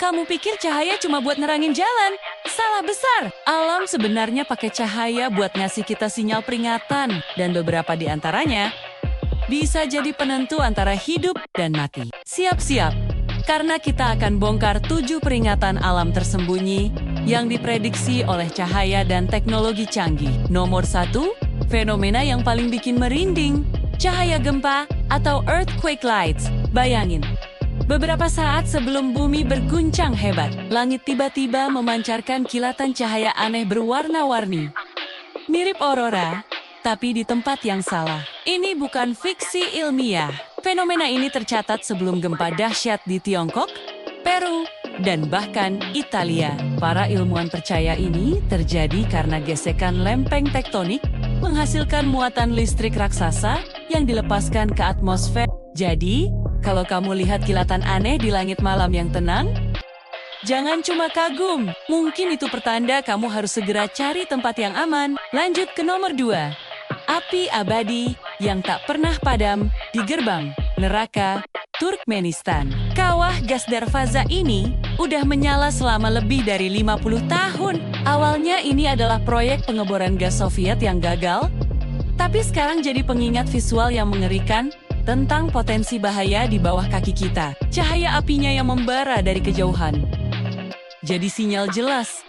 Kamu pikir cahaya cuma buat nerangin jalan? Salah besar. Alam sebenarnya pakai cahaya buat ngasih kita sinyal peringatan. Dan beberapa di antaranya bisa jadi penentu antara hidup dan mati. Siap-siap, karena kita akan bongkar 7 peringatan alam tersembunyi yang diprediksi oleh cahaya dan teknologi canggih. Nomor 1, fenomena yang paling bikin merinding, cahaya gempa atau earthquake lights. Bayangin, beberapa saat sebelum bumi berguncang hebat, langit tiba-tiba memancarkan kilatan cahaya aneh berwarna-warni. Mirip aurora, tapi di tempat yang salah. Ini bukan fiksi ilmiah. Fenomena ini tercatat sebelum gempa dahsyat di Tiongkok, Peru, dan bahkan Italia. Para ilmuwan percaya ini terjadi karena gesekan lempeng tektonik menghasilkan muatan listrik raksasa yang dilepaskan ke atmosfer. Jadi, kalau kamu lihat kilatan aneh di langit malam yang tenang, jangan cuma kagum. Mungkin itu pertanda kamu harus segera cari tempat yang aman. Lanjut ke nomor 2. Api abadi yang tak pernah padam di gerbang neraka Turkmenistan. Kawah gas Darvaza ini udah menyala selama lebih dari 50 tahun. Awalnya ini adalah proyek pengeboran gas Soviet yang gagal, tapi sekarang jadi pengingat visual yang mengerikan tentang potensi bahaya di bawah kaki kita. Cahaya apinya yang membara dari kejauhan jadi sinyal jelas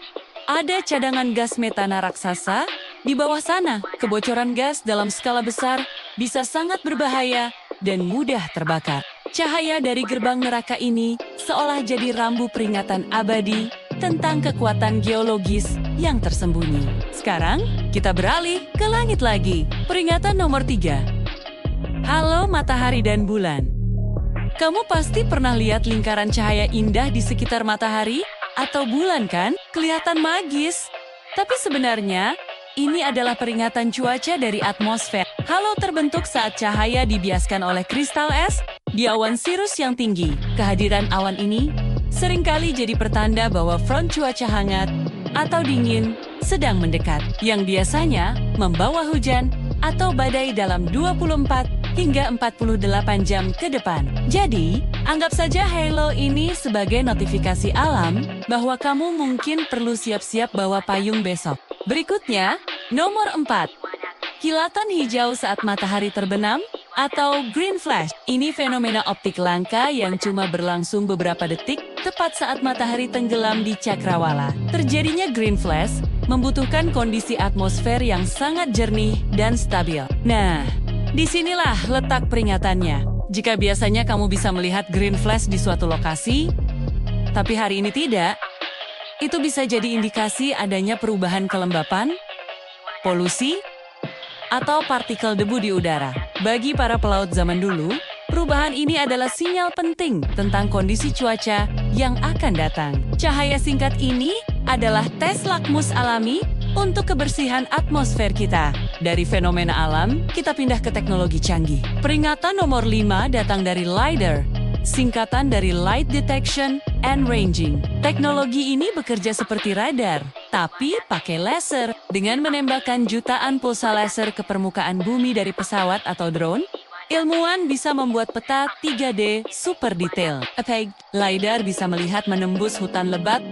ada cadangan gas metana raksasa di bawah sana. Kebocoran gas dalam skala besar bisa sangat berbahaya dan mudah terbakar. Cahaya dari gerbang neraka ini seolah jadi rambu peringatan abadi tentang kekuatan geologis yang tersembunyi. Sekarang, kita beralih ke langit lagi. Peringatan nomor 3. Halo matahari dan bulan. Kamu pasti pernah lihat lingkaran cahaya indah di sekitar matahari atau bulan kan? Kelihatan magis. Tapi sebenarnya, ini adalah peringatan cuaca dari atmosfer. Halo terbentuk saat cahaya dibiaskan oleh kristal es di awan sirus yang tinggi. Kehadiran awan ini seringkali jadi pertanda bahwa front cuaca hangat atau dingin sedang mendekat, yang biasanya membawa hujan atau badai dalam 24 hingga 48 jam ke depan. Jadi, anggap saja halo ini sebagai notifikasi alam bahwa kamu mungkin perlu siap-siap bawa payung besok. Berikutnya, nomor 4. Kilatan hijau saat matahari terbenam atau green flash. Ini fenomena optik langka yang cuma berlangsung beberapa detik tepat saat matahari tenggelam di cakrawala. Terjadinya green flash membutuhkan kondisi atmosfer yang sangat jernih dan stabil. Nah, disinilah letak peringatannya. Jika biasanya kamu bisa melihat green flash di suatu lokasi, tapi hari ini tidak, itu bisa jadi indikasi adanya perubahan kelembapan, polusi, atau partikel debu di udara. Bagi para pelaut zaman dulu, perubahan ini adalah sinyal penting tentang kondisi cuaca yang akan datang. Cahaya singkat ini adalah tes lakmus alami untuk kebersihan atmosfer kita. Dari fenomena alam, kita pindah ke teknologi canggih. Peringatan nomor 5 datang dari LiDAR, singkatan dari Light Detection and Ranging. Teknologi ini bekerja seperti radar, tapi pakai laser. Dengan menembakkan jutaan pulsa laser ke permukaan bumi dari pesawat atau drone, ilmuwan bisa membuat peta 3D super detail. LiDAR bisa melihat menembus hutan lebat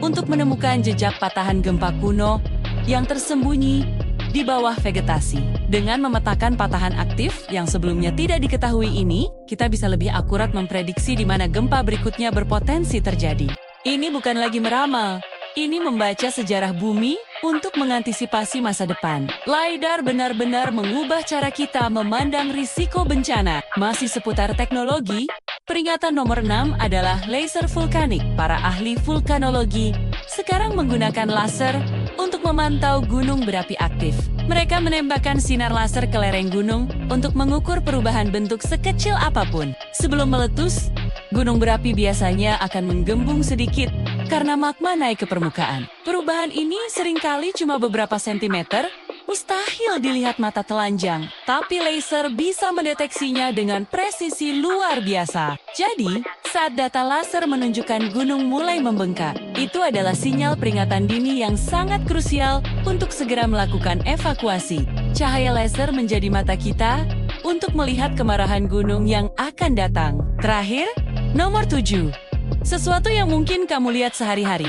untuk menemukan jejak patahan gempa kuno yang tersembunyi di bawah vegetasi. Dengan memetakan patahan aktif yang sebelumnya tidak diketahui ini, kita bisa lebih akurat memprediksi di mana gempa berikutnya berpotensi terjadi. Ini bukan lagi meramal, ini membaca sejarah bumi untuk mengantisipasi masa depan. LiDAR benar-benar mengubah cara kita memandang risiko bencana. Masih seputar teknologi, peringatan nomor 6 adalah laser vulkanik. Para ahli vulkanologi sekarang menggunakan laser untuk memantau gunung berapi aktif. Mereka menembakkan sinar laser ke lereng gunung untuk mengukur perubahan bentuk sekecil apapun. Sebelum meletus, gunung berapi biasanya akan menggembung sedikit karena magma naik ke permukaan. Perubahan ini seringkali cuma beberapa sentimeter, mustahil dilihat mata telanjang, tapi laser bisa mendeteksinya dengan presisi luar biasa. Jadi, saat data laser menunjukkan gunung mulai membengkak, itu adalah sinyal peringatan dini yang sangat krusial untuk segera melakukan evakuasi. Cahaya laser menjadi mata kita untuk melihat kemarahan gunung yang akan datang. Terakhir, nomor 7. Sesuatu yang mungkin kamu lihat sehari-hari.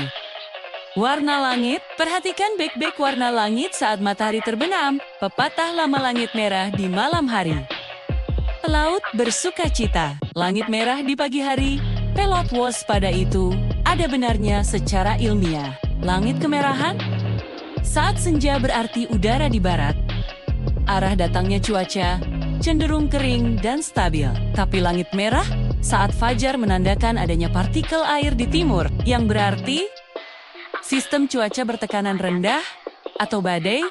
Warna langit, perhatikan baik-baik warna langit saat matahari terbenam, pepatah lama langit merah di malam hari. Pelaut bersuka cita, langit merah di pagi hari, pelot waspada itu, ada benarnya secara ilmiah. Langit kemerahan? Saat senja berarti udara di barat. Arah datangnya cuaca cenderung kering dan stabil. Tapi langit merah saat fajar menandakan adanya partikel air di timur, yang berarti sistem cuaca bertekanan rendah atau badai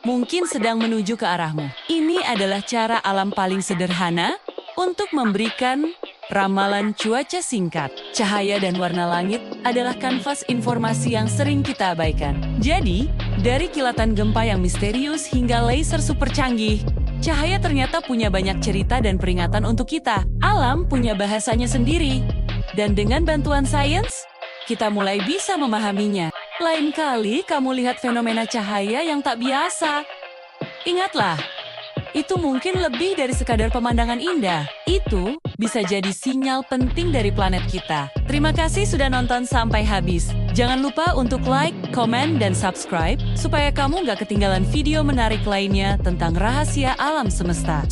mungkin sedang menuju ke arahmu. Ini adalah cara alam paling sederhana untuk memberikan ramalan cuaca singkat. Cahaya dan warna langit adalah kanvas informasi yang sering kita abaikan. Jadi, dari kilatan gempa yang misterius hingga laser super canggih, cahaya ternyata punya banyak cerita dan peringatan untuk kita. Alam punya bahasanya sendiri. Dan dengan bantuan sains, kita mulai bisa memahaminya. Lain kali kamu lihat fenomena cahaya yang tak biasa. Ingatlah, itu mungkin lebih dari sekadar pemandangan indah. Itu bisa jadi sinyal penting dari planet kita. Terima kasih sudah nonton sampai habis. Jangan lupa untuk like, komen, dan subscribe supaya kamu nggak ketinggalan video menarik lainnya tentang rahasia alam semesta.